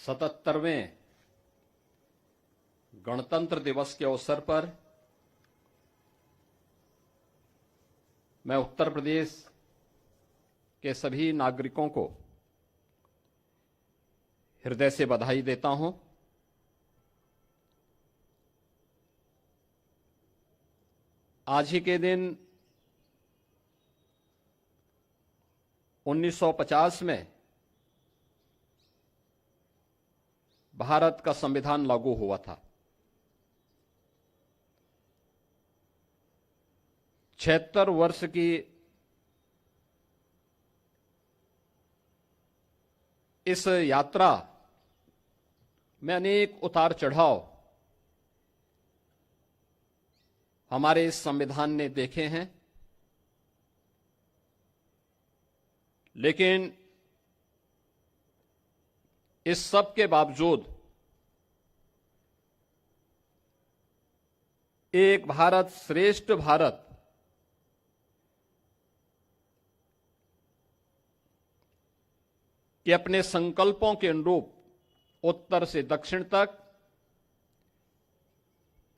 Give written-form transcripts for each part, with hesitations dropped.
77वें गणतंत्र दिवस के अवसर पर मैं उत्तर प्रदेश के सभी नागरिकों को हृदय से बधाई देता हूं। आज ही के दिन 1950 में भारत का संविधान लागू हुआ था। 76 वर्ष की इस यात्रा में अनेक उतार चढ़ाव हमारे इस संविधान ने देखे हैं, लेकिन इस सब के बावजूद एक भारत श्रेष्ठ भारत के अपने संकल्पों के अनुरूप उत्तर से दक्षिण तक,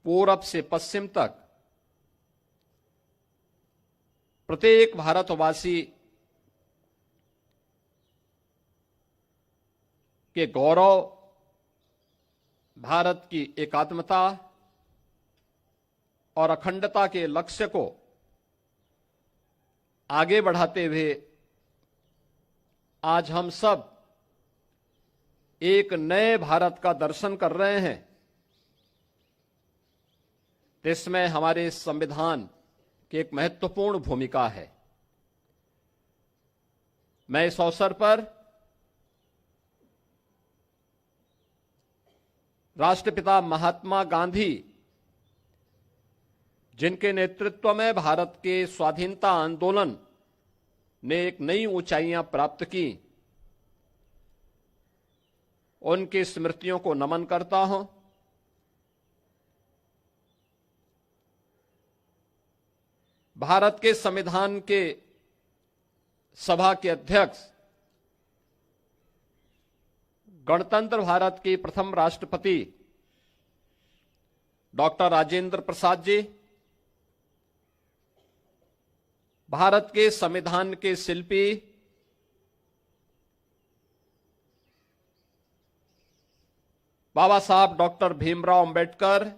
पूरब से पश्चिम तक प्रत्येक भारतवासी के गौरव, भारत की एकात्मता और अखंडता के लक्ष्य को आगे बढ़ाते हुए आज हम सब एक नए भारत का दर्शन कर रहे हैं। इसमें हमारे संविधान की एक महत्वपूर्ण भूमिका है। मैं इस अवसर पर राष्ट्रपिता महात्मा गांधी, जिनके नेतृत्व में भारत के स्वाधीनता आंदोलन ने एक नई ऊंचाइयां प्राप्त की, उनकी स्मृतियों को नमन करता हूं। भारत के संविधान के सभा के अध्यक्ष, गणतंत्र भारत के प्रथम राष्ट्रपति डॉक्टर राजेंद्र प्रसाद जी, भारत के संविधान के शिल्पी बाबा साहब डॉक्टर भीमराव अंबेडकर,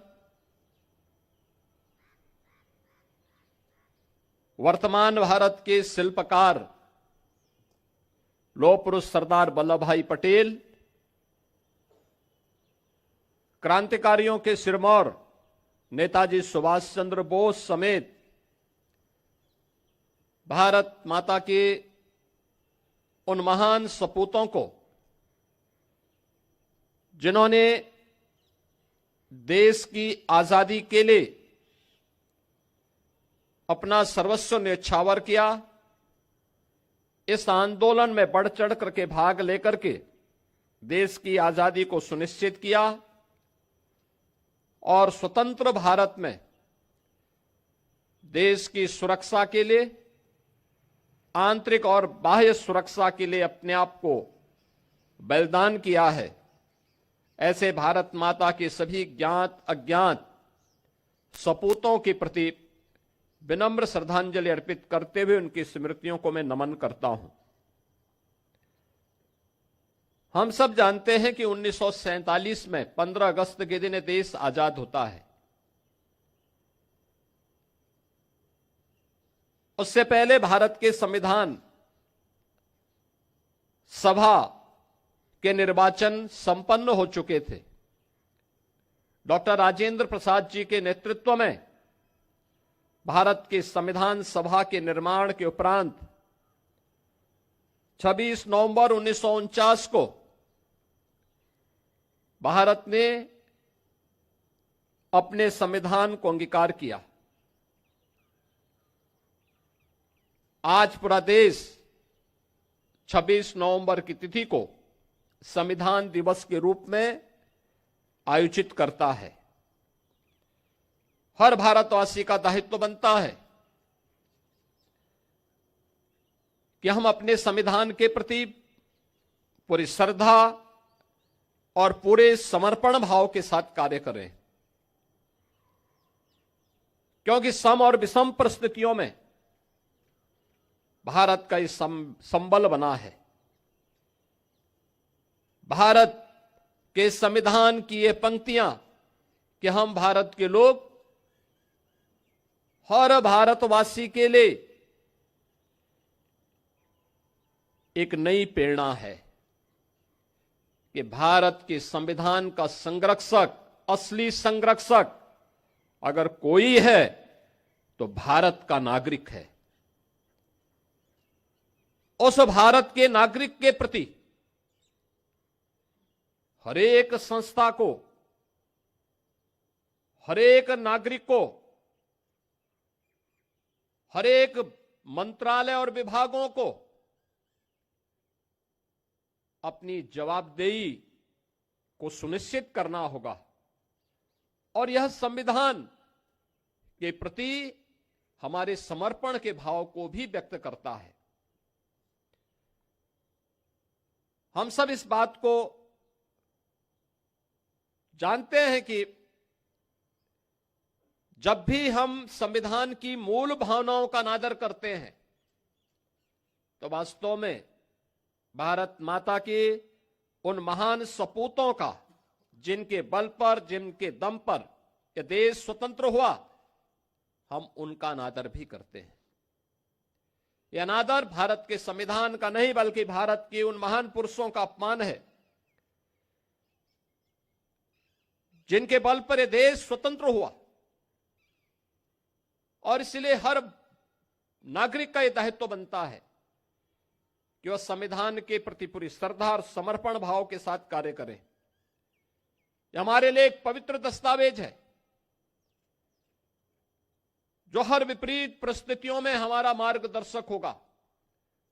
वर्तमान भारत के शिल्पकार लौह पुरुष सरदार वल्लभ भाई पटेल, क्रांतिकारियों के सिरमौर नेताजी सुभाष चंद्र बोस समेत भारत माता के उन महान सपूतों को, जिन्होंने देश की आजादी के लिए अपना सर्वस्व न्यौछावर किया, इस आंदोलन में बढ़ चढ़ करके भाग लेकर के देश की आजादी को सुनिश्चित किया और स्वतंत्र भारत में देश की सुरक्षा के लिए, आंतरिक और बाह्य सुरक्षा के लिए अपने आप को बलिदान किया है। ऐसे भारत माता के सभी ज्ञात अज्ञात सपूतों के प्रति विनम्र श्रद्धांजलि अर्पित करते हुए उनकी स्मृतियों को मैं नमन करता हूं। हम सब जानते हैं कि 1947 में 15 अगस्त के दिन देश आजाद होता है। उससे पहले भारत के संविधान सभा के निर्वाचन संपन्न हो चुके थे। डॉक्टर राजेंद्र प्रसाद जी के नेतृत्व में भारत के संविधान सभा के निर्माण के उपरांत 26 नवंबर 1949 को भारत ने अपने संविधान को अंगीकार किया। आज पूरा देश 26 नवंबर की तिथि को संविधान दिवस के रूप में आयोजित करता है। हर भारतवासी का दायित्व बनता है कि हम अपने संविधान के प्रति पूरी श्रद्धा और पूरे समर्पण भाव के साथ कार्य करें, क्योंकि सम और विषम परिस्थितियों में भारत का इस संबल बना है। भारत के संविधान की ये पंक्तियां कि हम भारत के लोग, हर भारतवासी के लिए एक नई प्रेरणा है कि भारत के संविधान का संरक्षक, असली संरक्षक अगर कोई है तो भारत का नागरिक है। उस भारत के नागरिक के प्रति हरेक संस्था को, हरेक नागरिक को, हरेक मंत्रालय और विभागों को अपनी जवाबदेही को सुनिश्चित करना होगा और यह संविधान के प्रति हमारे समर्पण के भाव को भी व्यक्त करता है। हम सब इस बात को जानते हैं कि जब भी हम संविधान की मूल भावनाओं का अनादर करते हैं तो वास्तव में भारत माता के उन महान सपूतों का, जिनके बल पर, जिनके दम पर यह देश स्वतंत्र हुआ, हम उनका अनादर भी करते हैं। यह अनादर भारत के संविधान का नहीं बल्कि भारत के उन महान पुरुषों का अपमान है जिनके बल पर यह देश स्वतंत्र हुआ। और इसलिए हर नागरिक का यह दायित्व बनता है कि वह संविधान के प्रति पूरी श्रद्धा और समर्पण भाव के साथ कार्य करें। यह हमारे लिए एक पवित्र दस्तावेज है जो हर विपरीत परिस्थितियों में हमारा मार्गदर्शक होगा।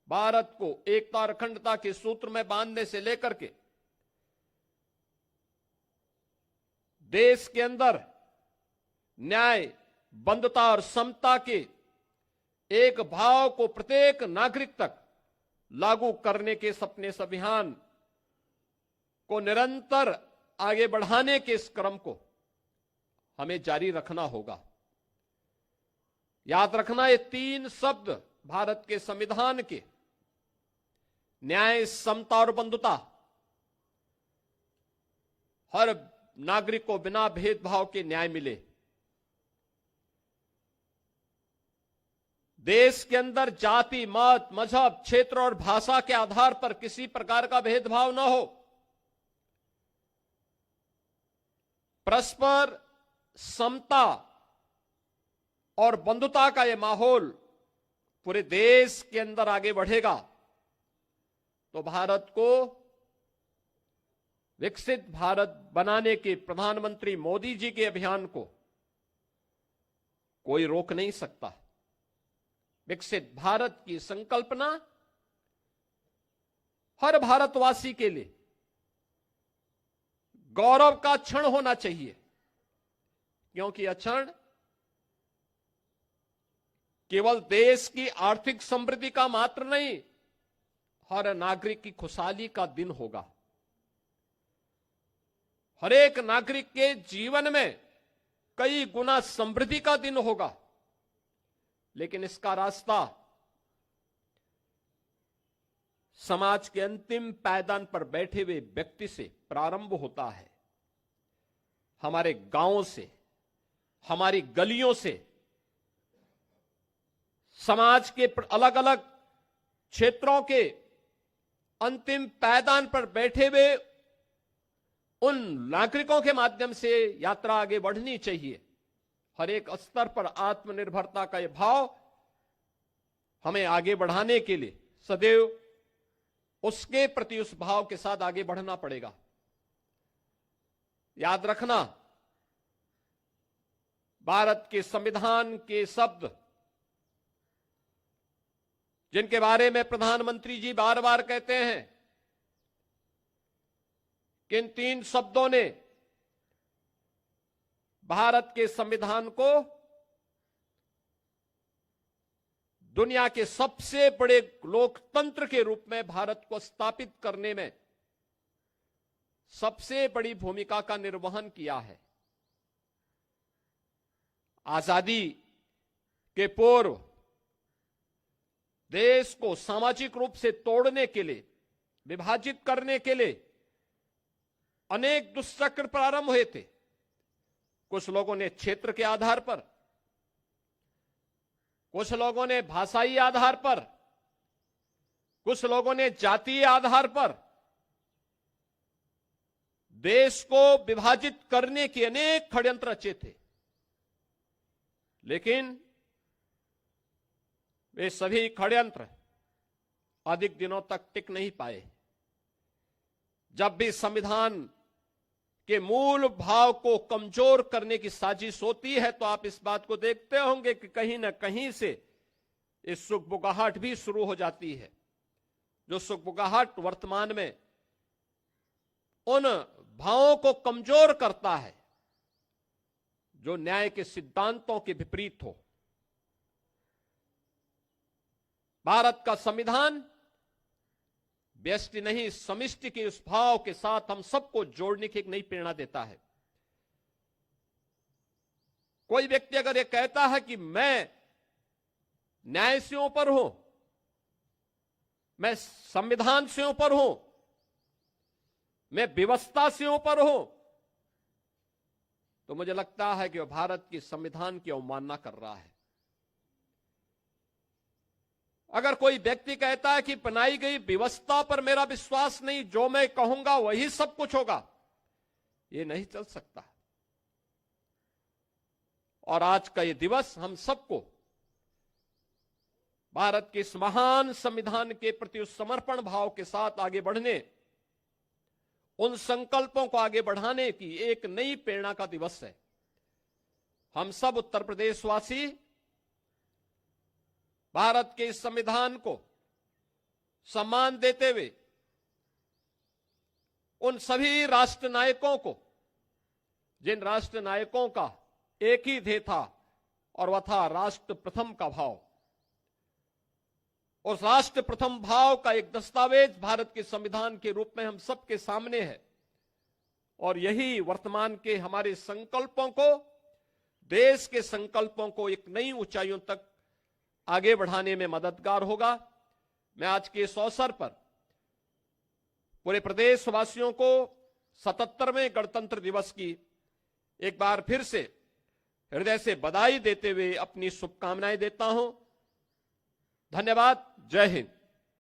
भारत को एकता और अखंडता के सूत्र में बांधने से लेकर के देश के अंदर न्याय, बंधुता और समता के एक भाव को प्रत्येक नागरिक तक लागू करने के सपने, इस अभियान को निरंतर आगे बढ़ाने के इस क्रम को हमें जारी रखना होगा। याद रखना, ये तीन शब्द भारत के संविधान के, न्याय, समता और बंधुता, हर नागरिक को बिना भेदभाव के न्याय मिले। देश के अंदर जाति, मत, मजहब, क्षेत्र और भाषा के आधार पर किसी प्रकार का भेदभाव न हो। परस्पर समता और बंधुता का यह माहौल पूरे देश के अंदर आगे बढ़ेगा तो भारत को विकसित भारत बनाने के प्रधानमंत्री मोदी जी के अभियान को कोई रोक नहीं सकता। विकसित भारत की संकल्पना हर भारतवासी के लिए गौरव का क्षण होना चाहिए, क्योंकि यह क्षण केवल देश की आर्थिक समृद्धि का मात्र नहीं, हर नागरिक की खुशहाली का दिन होगा। हर एक नागरिक के जीवन में कई गुना समृद्धि का दिन होगा। लेकिन इसका रास्ता समाज के अंतिम पायदान पर बैठे हुए व्यक्ति से प्रारंभ होता है। हमारे गांवों से, हमारी गलियों से, समाज के अलग अलग क्षेत्रों के अंतिम पायदान पर बैठे हुए उन नागरिकों के माध्यम से यात्रा आगे बढ़नी चाहिए। हर एक स्तर पर आत्मनिर्भरता का यह भाव हमें आगे बढ़ाने के लिए सदैव उसके प्रति, उस भाव के साथ आगे बढ़ना पड़ेगा। याद रखना, भारत के संविधान के शब्द जिनके बारे में प्रधानमंत्री जी बार बार कहते हैं कि इन तीन शब्दों ने भारत के संविधान को दुनिया के सबसे बड़े लोकतंत्र के रूप में भारत को स्थापित करने में सबसे बड़ी भूमिका का निर्वहन किया है। आजादी के पूर्व देश को सामाजिक रूप से तोड़ने के लिए, विभाजित करने के लिए अनेक दुष्चक्र प्रारंभ हुए थे। कुछ लोगों ने क्षेत्र के आधार पर, कुछ लोगों ने भाषाई आधार पर, कुछ लोगों ने जातीय आधार पर देश को विभाजित करने के अनेक षड्यंत्र रचे थे, लेकिन वे सभी षड्यंत्र अधिक दिनों तक टिक नहीं पाए। जब भी संविधान के मूल भाव को कमजोर करने की साजिश होती है तो आप इस बात को देखते होंगे कि कहीं ना कहीं से इस सुगबुगाहट भी शुरू हो जाती है, जो सुगबुगाहट वर्तमान में उन भावों को कमजोर करता है जो न्याय के सिद्धांतों के विपरीत हो। भारत का संविधान व्यष्टि नहीं, समिष्टि के उस भाव के साथ हम सबको जोड़ने की एक नई प्रेरणा देता है। कोई व्यक्ति अगर यह कहता है कि मैं न्याय से ऊपर हूं, मैं संविधान से ऊपर हूं, मैं व्यवस्था से ऊपर हूं, तो मुझे लगता है कि वह भारत की संविधान की अवमानना कर रहा है। अगर कोई व्यक्ति कहता है कि बनाई गई व्यवस्था पर मेरा विश्वास नहीं, जो मैं कहूंगा वही सब कुछ होगा, यह नहीं चल सकता। और आज का यह दिवस हम सबको भारत के इस महान संविधान के प्रति उस समर्पण भाव के साथ आगे बढ़ने, उन संकल्पों को आगे बढ़ाने की एक नई प्रेरणा का दिवस है। हम सब उत्तर प्रदेशवासी भारत के इस संविधान को सम्मान देते हुए उन सभी राष्ट्र नायकों को, जिन राष्ट्र नायकों का एक ही ध्येय था और वह था राष्ट्र प्रथम का भाव, उस राष्ट्र प्रथम भाव का एक दस्तावेज भारत के संविधान के रूप में हम सबके सामने है। और यही वर्तमान के हमारे संकल्पों को, देश के संकल्पों को एक नई ऊंचाइयों तक आगे बढ़ाने में मददगार होगा। मैं आज के इस अवसर पर पूरे प्रदेशवासियों को 77वें गणतंत्र दिवस की एक बार फिर से हृदय से बधाई देते हुए अपनी शुभकामनाएं देता हूं। धन्यवाद। जय हिंद।